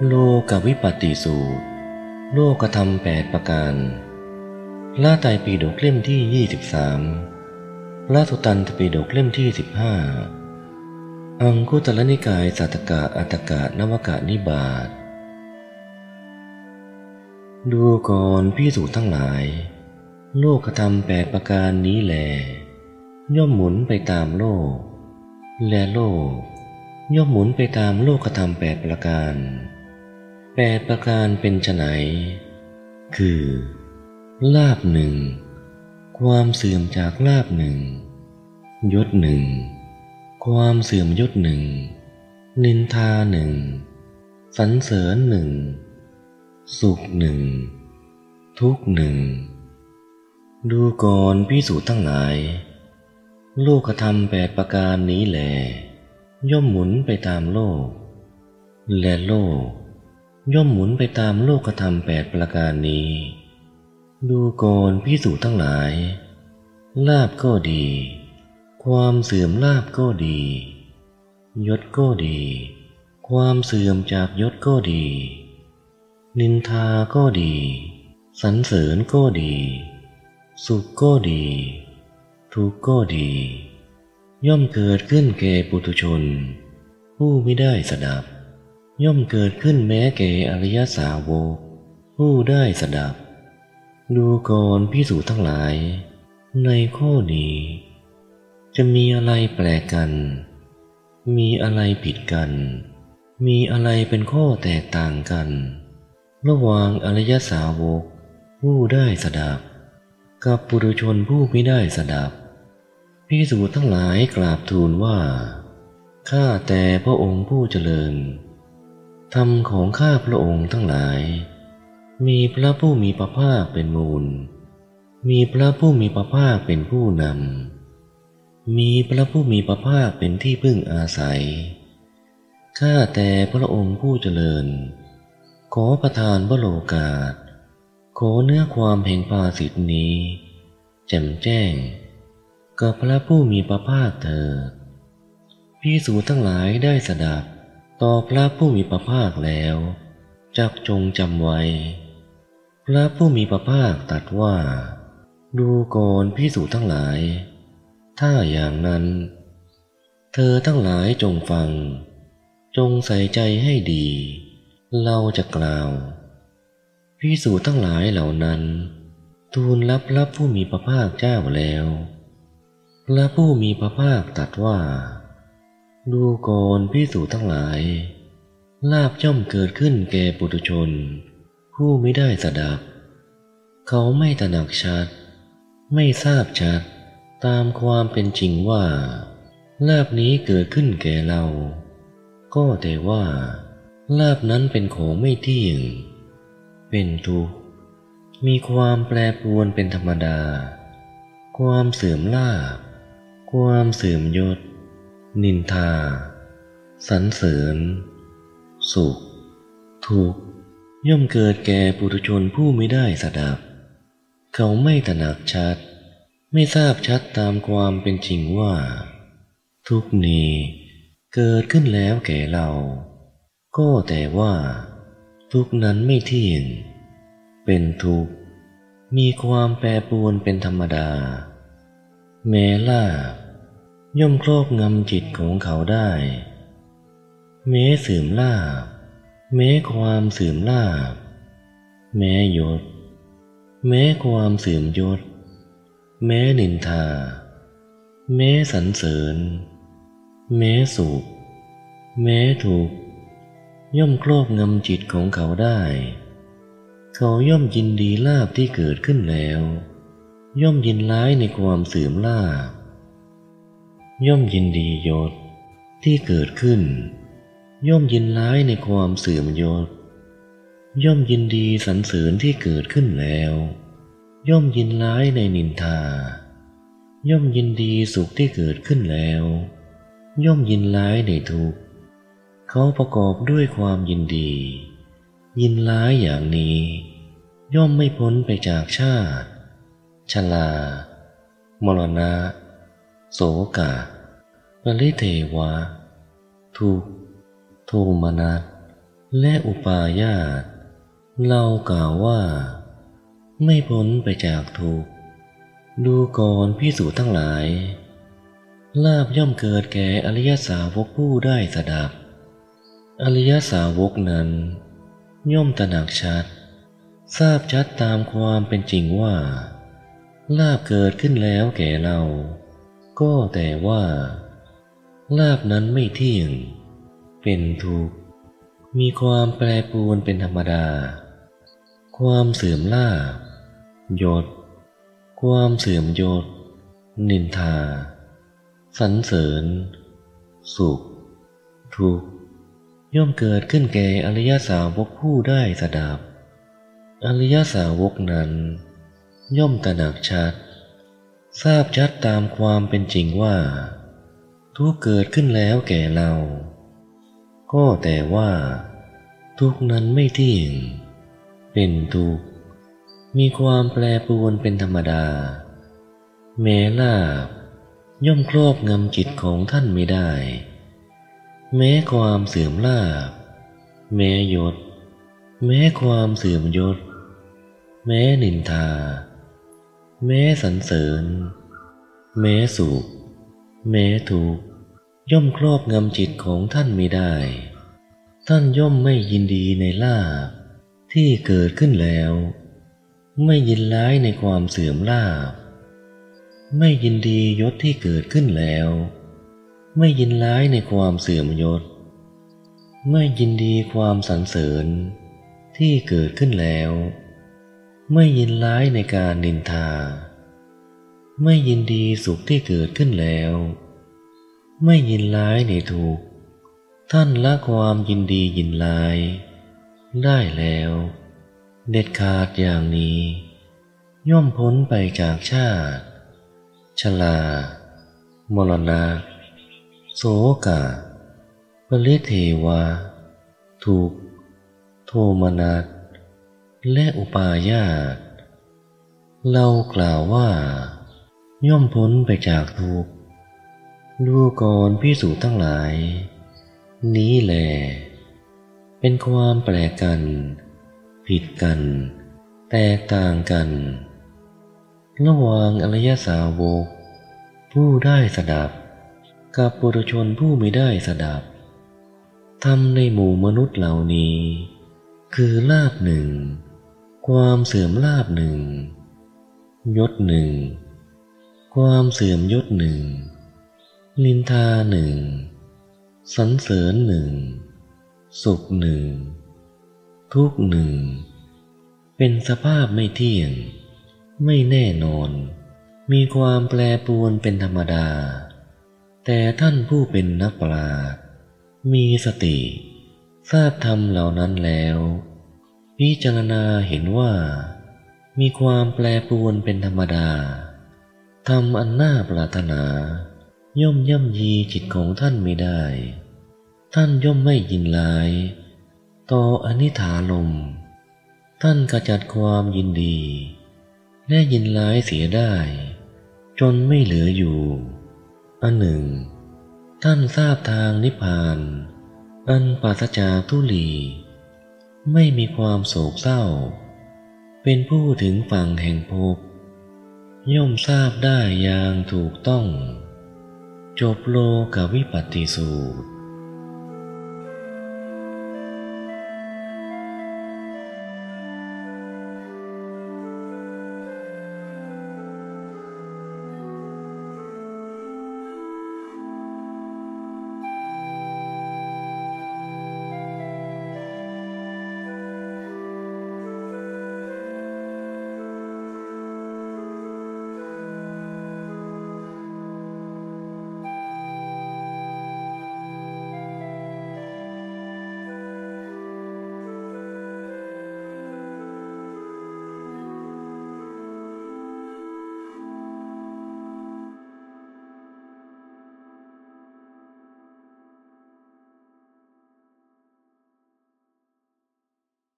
โลกวิปัตติสูตรโลกธรรม8ประการพระไตรปิฎกเล่มที่23พระสุตตันตปิฎกเล่มที่15อังคุตรนิกายสัตตกะอัตถกะนวกะนิบาตดูก่อนภิกษุทั้งหลายโลกธรรม8ประการนี้แลย่อมหมุนไปตามโลกและโลกย่อมหมุนไปตามโลกธรรม8ประการ8ประการเป็นไฉนคือลาภหนึ่งความเสื่อมจากลาภหนึ่งยศหนึ่งความเสื่อมยศหนึ่งนินทาหนึ่งสรรเสริญหนึ่งสุขหนึ่งทุกข์หนึ่งดูก่อนภิกษุทั้งหลายโลกธรรม8ประการนี้แลย่อมหมุนไปตามโลกและโลกย่อมหมุนไปตามโลกธรรม8ประการนี้ดูก่อนภิกษุทั้งหลายลาภก็ดีความเสื่อมลาภก็ดียศก็ดีความเสื่อมจากยศก็ดีนินทาก็ดีสรรเสริญก็ดีสุขก็ดีทุกข์ก็ดีย่อมเกิดขึ้นแก่ปุถุชนผู้ไม่ได้สดับย่อมเกิดขึ้นแม้แก่อริยสาวกผู้ได้สดับดูก่อนภิกษุทั้งหลายในข้อนี้จะมีอะไรแปลกกันมีอะไรผิดกันมีอะไรเป็นข้อแตกต่างกันระหว่างอริยสาวกผู้ได้สดับกับปุถุชนผู้ไม่ได้สดับภิกษุทั้งหลายกราบทูลว่าข้าแต่พระองค์ผู้เจริญธรรมของข้าพระองค์ทั้งหลายมีพระผู้มีพระภาคเป็นมูลมีพระผู้มีพระภาคเป็นผู้นำมีพระผู้มีพระภาคเป็นที่พึ่งอาศัยข้าแต่พระองค์ผู้เจริญขอประทานพระโลกาสขอเนื้อความแห่งภาสิทธินี้แจ่มแจ้งกับพระผู้มีพระภาคเถิดภิกษุทั้งหลายได้สดับต่อพระผู้มีพระภาคแล้วจักจงจำไว้พระผู้มีพระภาคตรัสว่าดูก่อนภิกษุทั้งหลายถ้าอย่างนั้นเธอทั้งหลายจงฟังจงใส่ใจให้ดีเราจะกล่าวภิกษุทั้งหลายเหล่านั้นทูลรับพระผู้มีพระภาคเจ้าแล้วพระผู้มีพระภาคตรัสว่าดูก่อนภิกษุทั้งหลายลาภย่อมเกิดขึ้นแก่ปุถุชนผู้ไม่ได้สดับเขาไม่ตระหนักชัดไม่ทราบชัดตามความเป็นจริงว่าลาภนี้เกิดขึ้นแก่เราก็แต่ว่าลาภนั้นเป็นของไม่เที่ยงเป็นทุกข์มีความแปรปรวนเป็นธรรมดาความเสื่อมลาภความเสื่อมยศนินทาสรรเสริญสุขทุกข์ย่อมเกิดแก่ปุถุชนผู้ไม่ได้สดับเขาไม่ตระหนักชัดไม่ทราบชัดตามความเป็นจริงว่าทุกข์นี้เกิดขึ้นแล้วแก่เราก็แต่ว่าทุกข์นั้นไม่เที่ยงเป็นทุกข์มีความแปรปรวนเป็นธรรมดาแม้ลาภย่อมครอบงำจิตของเขาได้แม้เสื่อมลาภแม้ความเสื่อมลาภแม้ยศแม้ความเสื่อมยศแม้นินทาแม้สรรเสริญแม้สุขแม้ทุกข์ย่อมครอบงำจิตของเขาได้เขาย่อมยินดีลาภที่เกิดขึ้นแล้วย่อมยินร้ายในความเสื่อมลาภย่อมยินดียศที่เกิดขึ้นย่อมยินร้ายในความเสื่อมยศย่อมยินดีสรรเสริญที่เกิดขึ้นแล้วย่อมยินร้ายในนินทาย่อมยินดีสุขที่เกิดขึ้นแล้วย่อมยินร้ายในทุกข์เขาประกอบด้วยความยินดียินร้ายอย่างนี้ย่อมไม่พ้นไปจากชาติชรามรณะโสกะปริเทวะทุกข์โทมนัส และอุปาญาสเรากล่าวว่าไม่พ้นไปจากทุกข์ดูก่อนภิกษุทั้งหลายลาภย่อมเกิดแก่อริยสาวกผู้ได้สดับอริยสาวกนั้นย่อมตระหนักชัดทราบชัดตามความเป็นจริงว่าลาภเกิดขึ้นแล้วแก่เราก็แต่ว่าลาภนั้นไม่เที่ยงเป็นทุกข์มีความแปรปรวนเป็นธรรมดาความเสื่อมลาภยศความเสื่อมยศนินทาสรรเสริญสุขทุกข์ย่อมเกิดขึ้นแก่อริยสาวกผู้ได้สดับอริยสาวกนั้นย่อมตระหนักชัดทราบชัดตามความเป็นจริงว่าทุกข์เกิดขึ้นแล้วแก่เราก็แต่ว่าทุกข์นั้นไม่เที่ยงเป็นทุกข์มีความแปรปรวนเป็นธรรมดาแม้ลาภย่อมครอบงำจิตของท่านไม่ได้แม้ความเสื่อมลาภแม้ยศแม้ความเสื่อมยศแม้นินทาแม้สรรเสริญแม้สุขแม้ทุกข์ย่อมครอบงำจิตของท่านไม่ได้ท่านย่อมไม่ยินดีในลาภที่เกิดขึ้นแล้วไม่ยินร้ายในความเสื่อมลาภไม่ยินดียศที่เกิดขึ้นแล้วไม่ยินร้ายในความเสื่อมยศไม่ยินดีความสรรเสริญที่เกิดขึ้นแล้วไม่ยินร้ายในการนินทาไม่ยินดีสุขที่เกิดขึ้นแล้วไม่ยินร้ายในทุกข์ท่านละความยินดียินร้ายได้แล้วเด็ดขาดอย่างนี้ย่อมพ้นไปจากชาติชรามรณะโศกะปริเทวะทุกข์โทมนัสและอุปาญาสเรากล่าวว่าย่อมพ้นไปจากทุกข์ดูก่อนภิกษุทั้งหลายนี้แลเป็นความแปลกกันผิดกันแตกต่างกันระหว่างอริยสาวกผู้ได้สดับกับปุถุชนผู้ไม่ได้สดับธรรมในหมู่มนุษย์เหล่านี้คือลาภหนึ่งความเสื่อมลาภหนึ่งยศหนึ่งความเสื่อมยศหนึ่งนินทาหนึ่งสรรเสริญหนึ่งสุขหนึ่งทุกข์หนึ่งเป็นสภาพไม่เที่ยงไม่แน่นอนมีความแปรปรวนเป็นธรรมดาแต่ท่านผู้เป็นนักปราชญ์มีสติทราบธรรมเหล่านั้นแล้วพิจารณาเห็นว่ามีความแปรปรวนเป็นธรรมดาธรรมอันน่าปรารถนาย่อมย่ำยีจิตของท่านไม่ได้ท่านย่อมไม่ยินร้ายต่ออนิถาลมท่านขจัดความยินดีและยินร้ายเสียได้จนไม่เหลืออยู่อันหนึ่งท่านทราบทางนิพพานอันปราศจากทุลีไม่มีความโศกเศร้าเป็นผู้ถึงฝั่งแห่งภพย่อมทราบได้อย่างถูกต้องจบโลกวิปัตติสูตร